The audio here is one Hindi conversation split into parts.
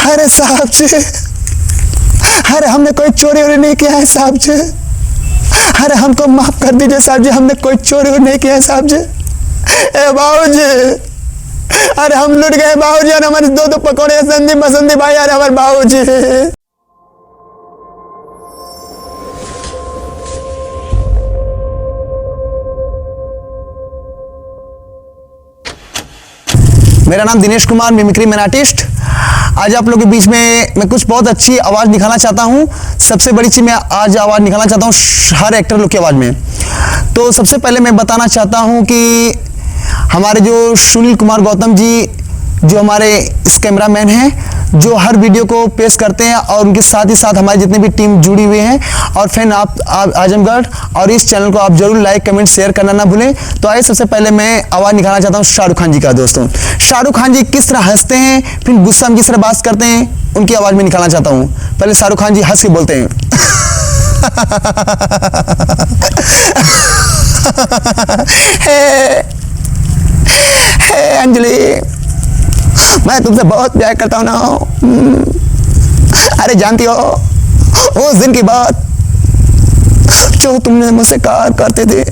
अरे साहब जी, अरे हमने कोई चोरी वोरी नहीं किया है साहब जी। अरे हमको माफ कर दीजिए साहब जी, हमने कोई चोरी वोरी नहीं किया है साहब जी। ए बाबूजी, अरे हम लुट गए बाबूजी। अरे हमारे दो पकौड़े संदी मसंदी भाई, अरे हमारे बाबूजी। मेरा नाम Dinesh Kumar, mimicry man artist. आज आप लोगों के बीच में मैं कुछ बहुत अच्छी आवाज़ निकालना चाहता हूँ। सबसे बड़ी चीज़, मैं आज आवाज़ निकालना चाहता हूँ हर एक्टर लोग की आवाज़ में। तो सबसे पहले मैं बताना चाहता हूँ कि हमारे जो सुनील कुमार गौतम जी, जो हमारे इस कैमरामैन हैं, जो हर वीडियो को पेश करते हैं, और उनके साथ ही साथ हमारी जितने भी टीम जुड़ी हुई हैं, और फैन आप आजमगढ़, और इस चैनल को आप जरूर लाइक कमेंट शेयर करना ना भूलें। तो आइए सबसे पहले मैं आवाज़ निकालना चाहता हूँ शाहरुख खान जी का। दोस्तों, शाहरुख खान जी किस तरह हंसते हैं, फिर गुस्सा में किस तरह बात करते हैं, उनकी आवाज़ में निकालना चाहता हूँ। पहले शाहरुख खान जी हंस के बोलते हैं। हे अंजलि, मैं तुमसे बहुत प्यार करता हूँ ना। अरे जानती हो उस दिन की बात जो तुमने मुझसे कहा करते थे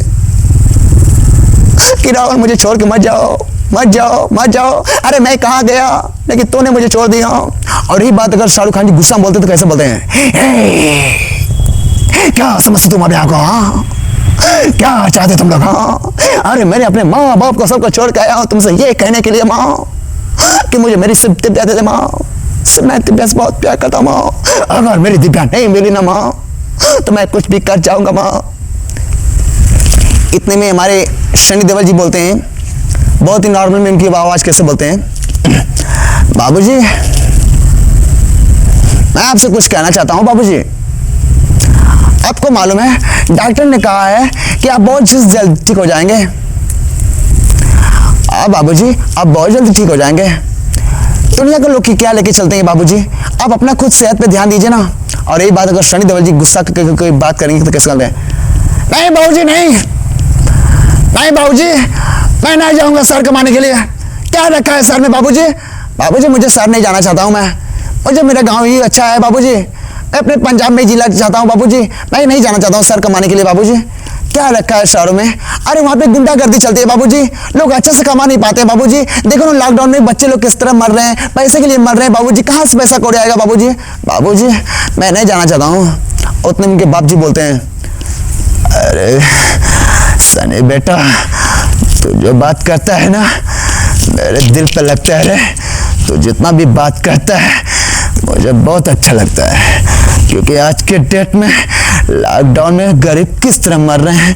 कि राहुल मुझे छोड़ के मत जाओ, मत जाओ, मत जाओ। अरे मैं कहाँ गया, लेकिन तूने मुझे छोड़ दिया। और यही बात अगर शाहरुख खान जी गुस्सा में बोलते तो कैसे बोलते हैं? क्या समझते तुम अभी आको? हाँ, क्या चाहते तुम लोग? हाँ, अरे मैंने अपने माँ बाप को सबको छोड़ के आया हूँ तुमसे ये कहने के लिए माँ कि मुझे मेरी सिर्फ दिव्या दे दे माँ। मैं दिव्या से बहुत प्यार करता हूँ माँ। अगर मेरी दिव्या नहीं मिली ना माँ, तो मैं कुछ भी कर जाऊंगा माँ। इतने में हमारे सनी देओल जी बोलते हैं, बहुत ही नॉर्मल में उनकी आवाज़ कैसे बोलते हैं? बाबूजी, मैं आपसे कुछ कहना चाहता हूँ बाबूजी। आपको मालूम है डॉक्टर ने कहा है कि आप बहुत जल्द ठीक हो जाएंगे। बाबूजी, आप बहुत जल्दी ठीक हो जाएंगे। दुनिया के लोग की क्या लेके चलते हैं बाबूजी, आप अपना खुद सेहत पे ध्यान दीजिए ना। और यही बात अगर सनी देओल जी गुस्सा करके कोई बात करेंगे तो कैसे करते हैं? नहीं बाबूजी, नहीं नहीं बाबूजी, मैं नहीं जाऊंगा सर कमाने के लिए। क्या रखा है सर में बाबूजी? बाबूजी, मुझे सर नहीं जाना चाहता हूँ मैं। मुझे मेरा गाँव ही अच्छा है बाबूजी। मैं अपने पंजाब में जिला चाहता हूँ बाबूजी। मैं नहीं जाना चाहता हूँ सर कमाने के लिए बाबूजी। क्या रखा है शहरों में? अरे वहाँ पे गुंडागर्दी चलती है बाबूजी, लोग अच्छे से कमा नहीं पाते हैं बाबूजी। देखो ना लॉकडाउन में बच्चे लोग किस तरह मर रहे हैं, पैसे के लिए मर रहे हैं बाबूजी। कहाँ से पैसा कौड़ी आएगा बाबूजी? बाबूजी, मैं नहीं जाना चाहता हूँ। उतने उनके बाप जी बोलते हैं, अरे सनी बेटा, तू जो बात करता है ना मेरे दिल पे लगता है रे। तू जितना भी बात करता है मुझे बहुत अच्छा लगता है, क्योंकि आज के डेट में लॉकडाउन में गरीब किस तरह मर रहे हैं,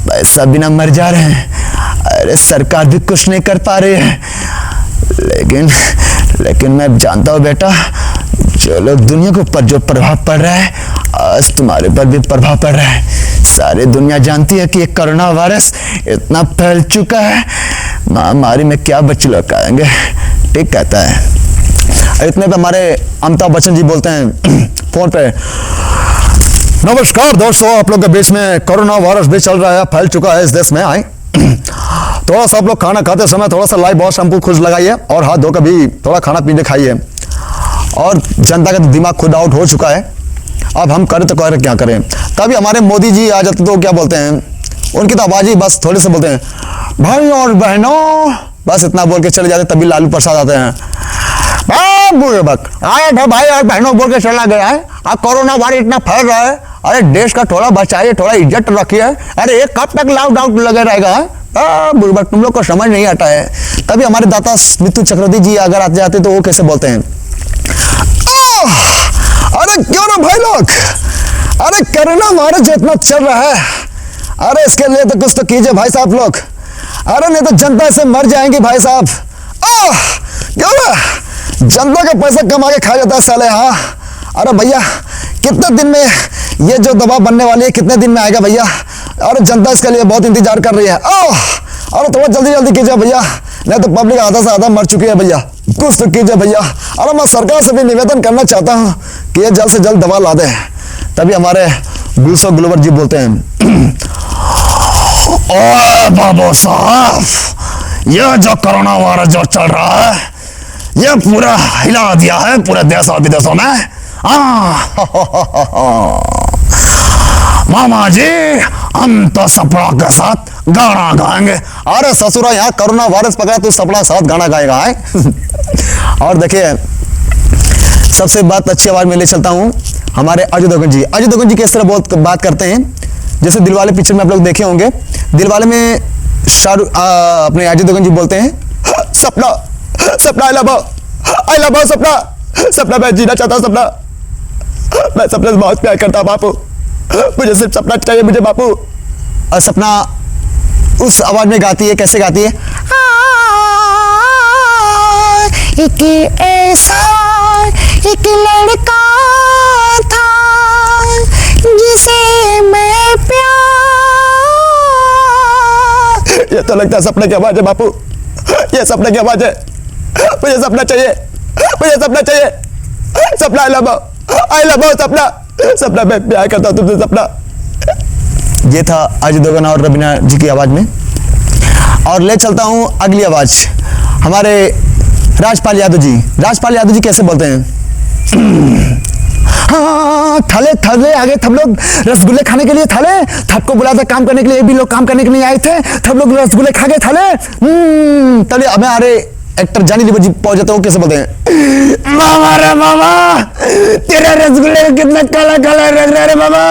पैसा बिना मर जा रहे हैं। अरे सरकार भी कुछ नहीं कर पा रही है। लेकिन मैं जानता हूँ बेटा, जो लोग दुनिया के ऊपर जो प्रभाव पड़ रहा है, आज तुम्हारे पर भी प्रभाव पड़ रहा है। सारी दुनिया जानती है कि ये कोरोना वायरस इतना फैल चुका है, महामारी में क्या बच्चे लोग आएंगे। ठीक कहता है। इतने पे हमारे अमिताभ बच्चन जी बोलते हैं फोन पे, नमस्कार दोस्तों, आप लोग के बीच में कोरोना वायरस भी चल रहा है, फैल चुका है इस देश में। आए थोड़ा सा आप लोग खाना खाते समय थोड़ा सा लाइव बहुत शैम्पू खुद लगाइए, और हाथ धोकर भी थोड़ा खाना पीने खाइए। और जनता का दिमाग खुद आउट हो चुका है, अब हम करें तो करें क्या करें। तभी हमारे मोदी जी आ जाते तो क्या बोलते हैं, उनकी तो आवाज़ ही बस थोड़े से बोलते हैं, भाई और बहनों, बस इतना बोल के चले जाते। तभी लालू प्रसाद आते हैं, आया भाई और बहनों बोल के चला गया है। अब कोरोना वायरस इतना फैल रहा है, अरे देश का थोड़ा बचाइए, थोड़ा इज्जत रखिए। अरे ये कब तक लॉकडाउन लगे रहेगा? बुढ़बक तुम लोग को समझ नहीं आता है। तभी हमारे दाता मिथुन चक्रवर्ती जी अगर आते जाते तो वो कैसे बोलते हैं, अरे क्यों ना भाई लोग, अरे कोरोना वायरस जो इतना चल रहा है, अरे इसके लिए तो कुछ तो कीजिए भाई साहब लोग। अरे नहीं तो जनता से मर जाएंगी भाई साहब। क्यों ना जनता का पैसा कमा के खा जाता है साले। हाँ, अरे भैया कितने दिन में ये जो दवा बनने वाली है, कितने दिन में आएगा भैया? अरे जनता इसके लिए बहुत इंतजार कर रही है। अरे थोड़ा जल्दी जल्दी कीजिए भैया, नहीं तो पब्लिक आधा से आधा मर चुकी है भैया। कुछ तो कीजिए भैया। अरे मैं सरकार से भी निवेदन करना चाहता हूँ कि ये जल्द से जल्द दवा ला दें। तभी हमारे गुलशन ग्लोवर जी बोलते हैं, ओए बाबू साहब, ये जो कोरोना वायरस जो चल रहा है, ये पूरा हिला दिया है पूरे देशों विदेशों में। मामा जी हम तो सपड़ा के साथ गाना गाएंगे। अरे ससुरा यहाँ कोरोना वायरस पकड़ा तो सपड़ा साथ गाना गाएगा है। और देखिए सबसे बात अच्छी आवाज में ले चलता हूँ हमारे अजय देवगन जी। अजय देवगन जी किस तरह बहुत बात करते हैं, जैसे दिलवाले पिक्चर में आप लोग देखे होंगे, दिलवाले में शाहरुख अपने अजय देवगन जी बोलते हैं सपना सपना आई लव यू सपना, सपना मैं जीना चाहता हूँ सपना, मैं सपने से बहुत प्यार करता हूँ बापू, मुझे सिर्फ सपना चाहिए मुझे बापू। और सपना उस आवाज में गाती है, कैसे गाती है, एक ऐसा एक लड़का था जिसे मैं प्यार। ये तो लगता है सपने की आवाज है बापू, ये सपने की आवाज है, मुझे सपना चाहिए, मुझे सपना चाहिए, सपना आई लव यू सपना, सपना मैं प्यार करता हूँ तुमसे सपना। ये था अजय देवगन और रवीना जी की आवाज में। और ले चलता हूँ अगली आवाज हमारे राजपाल यादव जी। राजपाल यादव जी कैसे बोलते हैं, हाँ थले थले आगे सब लोग रसगुल्ले खाने के लिए थले, सबको बुलाया था काम करने के लिए, ये भी लोग काम करने के लिए आए थे, सब लोग रसगुल्ले खा गए थले। तले हमें अरे एक्टर जानी लीवर जी पहुंच जाते हो, कैसे बोलते हैं, मामा रे मामा तेरे रसगुल्ले कितना काला काला रंग रहा रे मामा,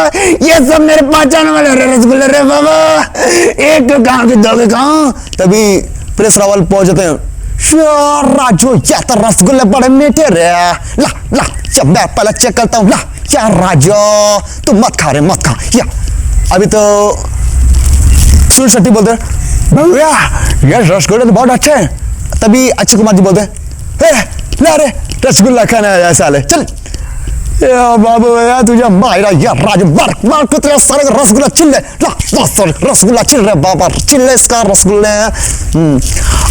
ये सब मेरे पहचान वाले रसगुल्ले रे मामा, एक तो कहाँ की दो कहाँ। तभी प्रेस रावल पहुंच जाते हैं, राजू या तो रसगुल्ले बड़े मीठे रे, ला ला जब मैं पहले चेक करता हूँ, ला क्या राजू तू मत खा रे मत खा, या अभी तो सुनील शेट्टी बोलते हैं भैया ये रसगुल्ले तो बहुत अच्छे हैं। तभी अक्षय कुमार जी बोलते हैं ला रे रसगुल्ला खाना है ऐसा ले चल, या बाबू यार तुझे मायरा यार राजू मार मार को तेरे सारे रसगुल्ला चिल्ले, ला रसगुल्ला चिल रहे बाबा चिल्ले इसका रसगुल्ले।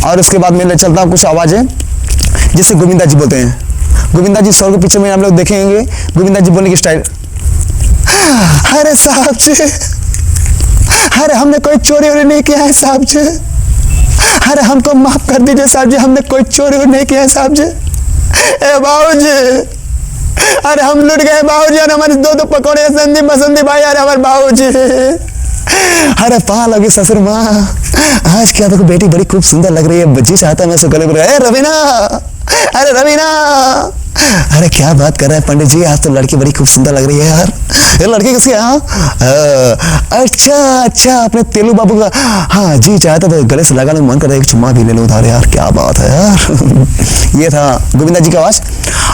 और उसके बाद मैं ले चलता हूँ कुछ आवाजें जिसे गोविंदा जी बोलते हैं। गोविंदा जी स्वर्ग के पीछे में हम लोग देखेंगे गोविंदा जी बोलने की स्टाइल, अरे साहब जी अरे हमने कोई चोरी वोरी नहीं किया है साहब जी, अरे हमको माफ कर दीजिए साहब जी, हमने कोई चोरी नहीं किया है साहब जी। ए बाबूजी अरे हम लुट गए बाबूजी, अरे हमारे दो पकौड़े संदीप बसंती भाई, अरे हमारे बाबूजी, अरे पा लगी ससुर माँ आज क्या देखो बेटी बड़ी खूब सुंदर लग रही है, बच्ची चाहता है मैं सुकले पर, रवीना अरे रवीना, अरे क्या बात कर रहे हैं पंडित जी, आज तो लड़की बड़ी खूब सुंदर लग रही है यार, ये लड़की किसकी है? अच्छा अच्छा अपने तेलू बाबू का, हाँ जी चाहता तो गले से लगाने मन कर रहा है, एक चुम्मा भी ले लो उधार यार, क्या बात है यार। ये था गोविंदा जी का आवाज।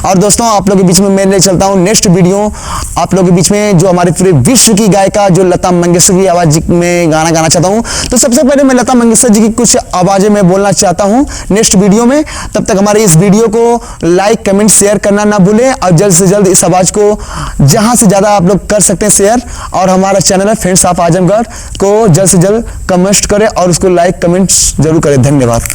और दोस्तों आप लोगों के बीच में मैं ले चलता हूँ नेक्स्ट वीडियो आप लोगों के बीच में, जो हमारे पूरे विश्व की गायिका जो लता मंगेशकर की आवाज में गाना गाना चाहता हूँ। तो सबसे पहले मैं लता मंगेशकर जी की कुछ आवाजें मैं बोलना चाहता हूँ नेक्स्ट वीडियो में। तब तक हमारे इस वीडियो को लाइक कमेंट शेयर करना ना भूलें, और जल्द से जल्द इस आवाज को जहां से ज्यादा आप लोग कर सकते हैं शेयर, और हमारा चैनल है फ्रेंड्स ऑफ आजमगढ़ को जल्द से जल्द कमेंट करें और उसको लाइक कमेंट जरूर करें। धन्यवाद।